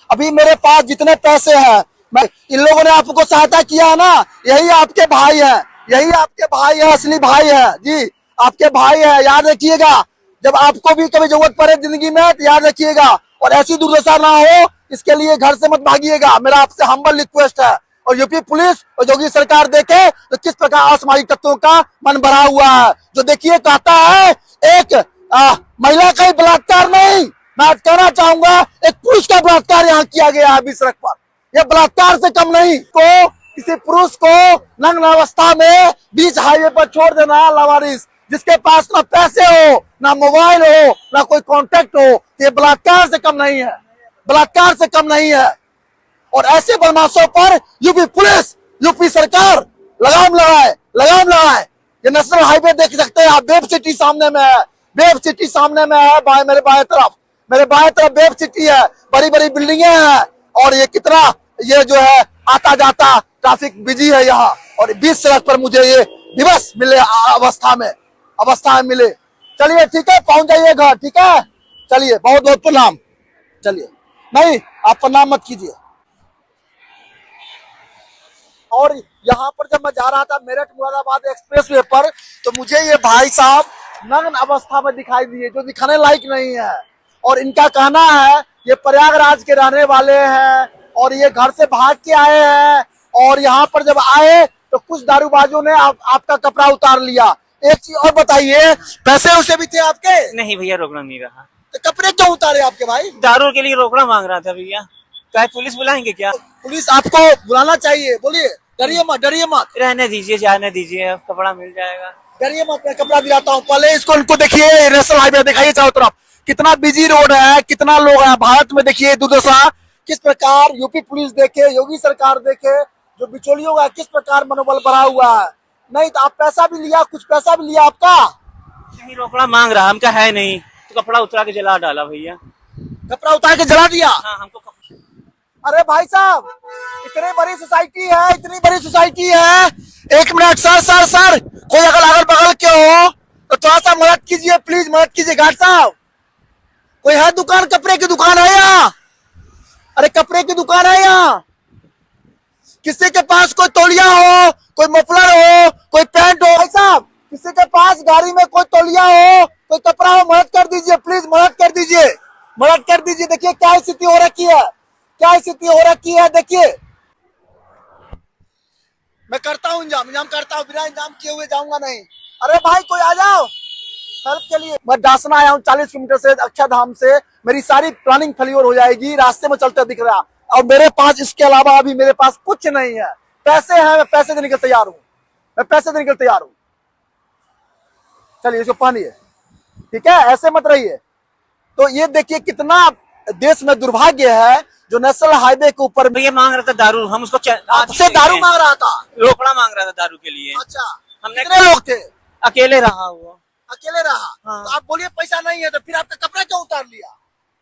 अभी मेरे पास जितने पैसे हैं, मैं इन लोगों ने आपको सहायता किया है ना, यही आपके भाई है, यही आपके भाई है, असली भाई है जी, आपके भाई है। याद रखिएगा, जब आपको भी कभी जरूरत पड़े जिंदगी में तो याद रखिएगा, और ऐसी दुर्दशा ना हो इसके लिए घर से मत भागिएगा, मेरा आपसे हम्बल रिक्वेस्ट है। और यूपी पुलिस और योगी सरकार देखे तो किस प्रकार असामाजिक तत्वों का मन भरा हुआ है। जो देखिए कहता है एक महिला का ही बलात्कार नहीं, मैं कहना चाहूंगा एक पुरुष का बलात्कार यहाँ किया गया है अभी सड़क पर, यह बलात्कार से कम नहीं। को किसी पुरुष को नग्न अवस्था में बीच हाईवे पर छोड़ देना लावारिस, जिसके पास ना पैसे हो, ना मोबाइल हो, ना कोई कांटेक्ट हो, ये बलात्कार से कम नहीं है, बलात्कार से कम नहीं है। और ऐसे बदमाशों पर यूपी पुलिस, यूपी सरकार लगाम लगाए, लगाम लगाए। ये नेशनल हाईवे देख सकते हैं आप, वेब सिटी सामने में है, वेब सिटी सामने में है, मेरे बाएं तरफ, मेरे बाएं तरफ वेब सिटी है, बड़ी बड़ी बिल्डिंगे हैं, और ये कितना ये जो है आता जाता ट्रैफिक बिजी है यहाँ, और बीच सड़क पर मुझे ये दिवस मिले अवस्था में मिले। चलिए ठीक है, पहुंच जाइए घर, ठीक है, चलिए, बहुत बहुत प्रणाम। चलिए, नहीं आप प्रणाम मत कीजिए। और यहाँ पर जब मैं जा रहा था मेरठ मुरादाबाद एक्सप्रेसवे पर, तो मुझे ये भाई साहब नग्न अवस्था में दिखाई दिए, जो दिखाने लायक नहीं है। और इनका कहना है ये प्रयागराज के रहने वाले हैं, और ये घर से भाग के आए हैं, और यहाँ पर जब आए तो कुछ दारूबाजों ने आपका कपड़ा उतार लिया। एक चीज और बताइए, पैसे उसे भी थे आपके? नहीं भैया, रोकना नहीं रहा। तो कपड़े क्यों उतारे आपके भाई? दारू के लिए रोकड़ा मांग रहा था भैया। क्या पुलिस बुलाएंगे क्या? पुलिस आपको बुलाना चाहिए, बोलिए, डरिए मत, डरिए मत। रहने दीजिए, जाने दीजिए, कपड़ा मिल जाएगा। डरिए मत, मैं कपड़ा दिलाता हूँ। पहले इसको इनको देखिए, नेशनल हाईवे दिखाइए चारों तरफ, कितना बिजी रोड है, कितना लोग हैं। भारत में देखिए दुर्दशा किस प्रकार, यूपी पुलिस देखे, योगी सरकार देखे, जो बिचौलियों का किस प्रकार मनोबल बढ़ा हुआ है। नहीं तो आप पैसा भी लिया, कुछ पैसा भी लिया आपका? नहीं, रोकड़ा मांग रहा, हमका है नहीं, तो कपड़ा उतरा के जला डाला भैया। कपड़ा उतार के जला दिया? हाँ, हमको। अरे भाई साहब, इतनी बड़ी सोसाइटी है, इतनी बड़ी सोसाइटी है। एक मिनट सर, सर सर, कोई अगर अगल बगल के हो तो थोड़ा सा मदद कीजिए, प्लीज मदद कीजिए। गार्ड साहब, कोई है दुकान, कपड़े की दुकान है यहाँ? अरे कपड़े की दुकान है यहाँ? किसी के पास कोई तौलिया हो, कोई मफलर हो, कोई पैंट हो? भाई साहब, किसी के पास गाड़ी में कोई तौलिया हो, कोई कपड़ा हो, मदद कर दीजिए, प्लीज मदद कर दीजिए, मदद कर दीजिए। देखिए क्या स्थिति हो रखी है, क्या स्थिति हो रखी है, देखिए। मैं करता हूँ इंजाम करता हूँ, बिना इंजाम किए हुए जाऊंगा नहीं। अरे भाई कोई आ जाओ हेल्प के लिए। मैं डासना आया हूँ 40 किलोमीटर से, अक्षरधाम से। मेरी सारी प्लानिंग फेलियर हो जाएगी, रास्ते में चलते दिख रहा, और मेरे पास इसके अलावा अभी मेरे पास कुछ नहीं है। पैसे हैं, मैं पैसे देने के तैयार हूँ, मैं पैसे देने के तैयार हूँ। चलिए इसको पहनिए, ठीक है, ऐसे मत रहिए। तो ये देखिए कितना देश में दुर्भाग्य है, जो नेशनल हाईवे के ऊपर भैया मांग रहा था दारू, हम उसको आपसे दारू मांग रहा था, रोकड़ा मांग रहा था दारू के लिए। अच्छा, हमने कितने लोग थे? अकेले रहा हुआ। अकेले रहा? हाँ। तो आप बोलिए पैसा नहीं है, तो फिर आपका कपड़ा क्यों उतार लिया?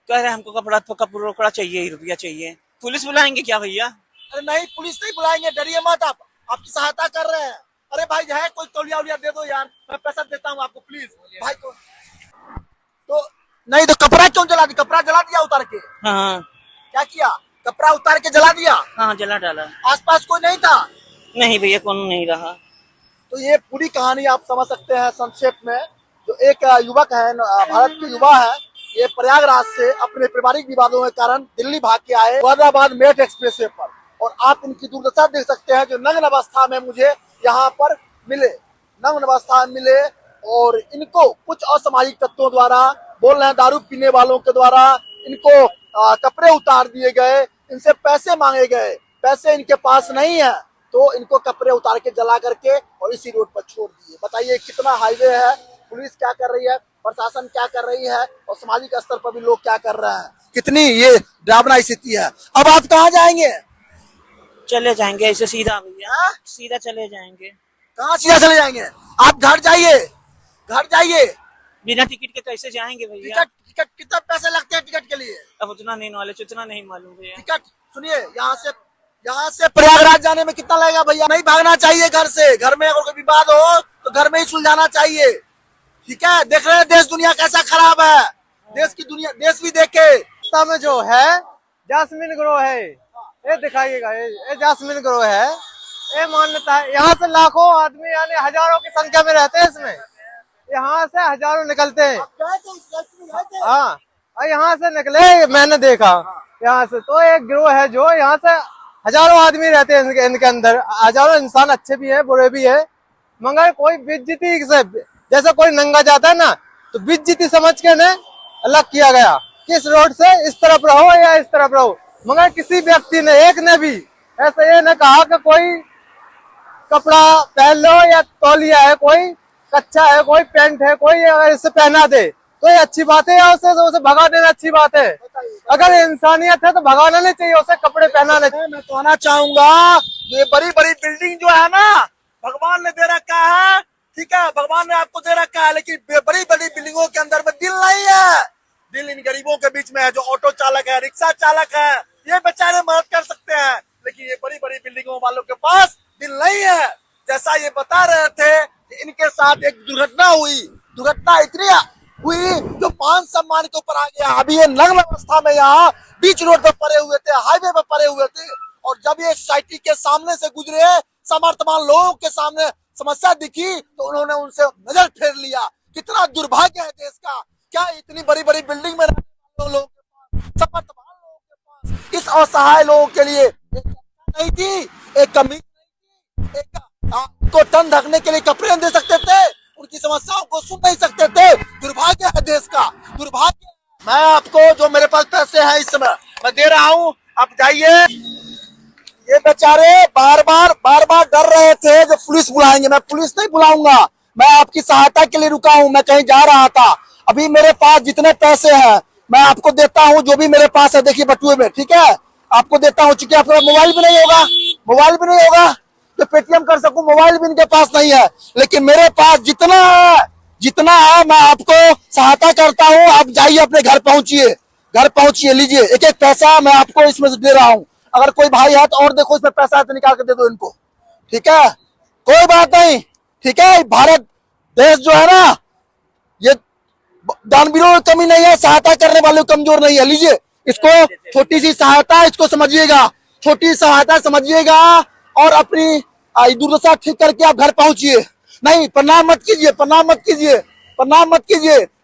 कह रहे हमको कपड़ा रोकड़ा चाहिए ही, रुपया चाहिए। पुलिस बुलाएंगे क्या भैया? अरे नहीं, पुलिस नहीं बुलाएंगे, डरिए मत, आप आपकी सहायता कर रहे हैं। अरे भाई है कोई तौलिया उलिया दे दो यार, मैं पैसा देता हूँ आपको, प्लीज भाई को। तो नहीं तो कपड़ा क्यों जला दिया? कपड़ा जला दिया उतार के? हाँ। क्या किया? कपड़ा उतार के जला दिया? हाँ, जला डाला। आसपास कोई नहीं था? नहीं भैया, कौन नहीं रहा। तो ये पूरी कहानी आप समझ सकते हैं संक्षेप में। जो एक युवक है, भारत के युवा है, ये प्रयागराज से अपने पारिवारिक विवादों के कारण दिल्ली भाग के आए मुरादाबाद मेरठ एक्सप्रेसवे पर, और आप इनकी दुर्दशा देख सकते हैं, जो नग्न अवस्था में मुझे यहाँ पर मिले, नग्न अवस्था में मिले। और इनको कुछ असामाजिक तत्वों द्वारा, बोल रहे हैं दारू पीने वालों के द्वारा, इनको कपड़े उतार दिए गए, इनसे पैसे मांगे गए, पैसे इनके पास नहीं है, तो इनको कपड़े उतार के जला करके और इसी रोड पर छोड़ दिए। बताइए कितना हाईवे है, पुलिस क्या कर रही है, प्रशासन क्या कर रही है, और सामाजिक स्तर पर भी लोग क्या कर रहे हैं। कितनी ये डरावना स्थिति है। अब आप कहाँ जाएंगे? चले जाएंगे ऐसे सीधा भैया, सीधा चले जाएंगे। कहाँ सीधा चले जाएंगे? आप घर जाइए, घर जाइए। बिना टिकट के कैसे जाएंगे भैया? टिकट, टिकट कितना पैसे लगते हैं टिकट के लिए? अब उतना नहीं नॉलेज, उतना नहीं मालूम भैया। टिकट सुनिए, यहाँ से प्रयागराज जाने में कितना लगेगा भैया? नहीं भागना चाहिए घर से, घर में अगर कोई विवाद हो तो घर में ही सुलझाना चाहिए, ठीक है। देख रहे हैं देश दुनिया कैसा खराब है, देश की दुनिया, देश भी देखे। में जो है जास्मिन ग्रो है, ये दिखाइएगा, ये जास्मिन ग्रो है, ये मान्यता है। यहाँ से लाखों आदमी यानी हजारों की संख्या में रहते हैं इसमें, यहाँ से हजारों निकलते हैं। हाँ, और यहाँ से निकले, मैंने देखा यहाँ से। तो एक गिरोह है जो यहाँ से हजारों आदमी रहते हैं इनके अंदर, हजारों इंसान, अच्छे भी है बुरे भी है, मगर कोई बेइज्जती से, जैसे कोई नंगा जाता है ना, तो बेइज्जती समझ के ने अलग किया गया कि इस रोड से इस तरफ रहो या इस तरफ रहो। मगर किसी व्यक्ति ने, एक ने भी ऐसा ये न कहा कि कोई कपड़ा पहन लो या तौलिया है, कोई कच्चा है, कोई पैंट है, कोई अगर इसे पहना दे तो ये अच्छी बात है, या उसे भगा देना अच्छी बात है। अगर इंसानियत है तो भगाना नहीं चाहिए, उसे कपड़े पहनाने चाहिए। मैं कहना चाहूंगा, ये बड़ी बड़ी बिल्डिंग जो है ना, भगवान ने दे रखा है, ठीक है, भगवान ने आपको दे रखा है, लेकिन बड़ी बड़ी बिल्डिंगों के अंदर में दिल नहीं है। दिल इन गरीबों के बीच में है, जो ऑटो चालक है, रिक्शा चालक है, ये बेचारे मदद कर सकते हैं, लेकिन ये बड़ी बड़ी बिल्डिंगों वालों के पास दिल नहीं है। जैसा ये बता रहे थे, इनके साथ एक दुर्घटना हुई, दुर्घटना इतनी हुई जो 5 सम्मान के ऊपर आ गया। अभी ये नग्न अवस्था में यहाँ बीच रोड पर पड़े हुए थे, हाईवे पर पड़े हुए थे, और जब ये सोसाइटी के सामने से गुजरे, समर्थमान लोगों के सामने समस्या दिखी तो उन्होंने उनसे नजर फेर लिया। कितना दुर्भाग्य है देश का, क्या इतनी बड़ी बड़ी बिल्डिंग में रहने वाले लोगों के पास, समर्थमान लोगों के पास, इस असहाय लोगों के लिए एक नहीं थी, एक कमीज नहीं थी, एक को तन ढकने के लिए कपड़े नहीं दे सकते थे, उनकी समस्याओं को सुन नहीं सकते थे। दुर्भाग्य है देश का, दुर्भाग्य। मैं आपको, जो मेरे पास पैसे हैं इस समय मैं दे रहा हूँ, आप जाइए। ये बेचारे बार बार डर रहे थे जो पुलिस बुलाएंगे। मैं पुलिस नहीं बुलाऊंगा, मैं आपकी सहायता के लिए रुका हूँ, मैं कहीं जा रहा था। अभी मेरे पास जितने पैसे हैं मैं आपको देता हूँ, जो भी मेरे पास है, देखिए बटुए में, ठीक है, आपको देता हूँ। चूंकि आपका मोबाइल भी नहीं होगा, मोबाइल भी नहीं होगा तो पेटीएम कर सकूं, मोबाइल भी इनके पास नहीं है, लेकिन मेरे पास जितना है मैं आपको सहायता करता हूँ। आप जाइए, अपने घर पहुंचिए, लीजिए एक एक पैसा मैं आपको इसमें से दे रहा हूँ। अगर कोई भाई है तो और देखो, इसमें पैसा है तो निकाल के दे दो इनको, ठीक है, कोई बात नहीं, ठीक है। भारत देश जो है ना, ये दानवीरों की कमी नहीं है, सहायता करने वाले कमजोर नहीं है। लीजिए इसको, छोटी सी सहायता, इसको समझिएगा, छोटी सहायता समझिएगा, और अपनी दुर्दशा ठीक करके आप घर पहुंचिए। नहीं, प्रणाम मत कीजिए,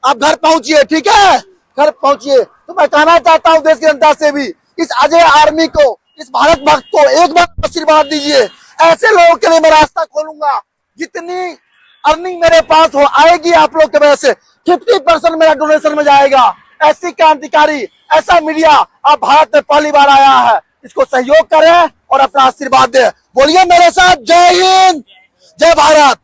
आप घर पहुंचिए, ठीक है, घर पहुंचिए। तो मैं कहना चाहता हूं देश की जनता से भी, इस अजय आर्मी को, इस भारत भक्त को एक बार आशीर्वाद दीजिए। ऐसे लोगों के लिए मैं रास्ता खोलूंगा, जितनी अर्निंग मेरे पास हो आएगी आप लोग के वजह से, 50% मेरा डोनेशन में जाएगा। ऐसी क्रांतिकारी, ऐसा मीडिया अब भारत में पहली बार आया है, इसको सहयोग करें और अपना आशीर्वाद दें। बोलिए मेरे साथ, जय हिंद, जय भारत।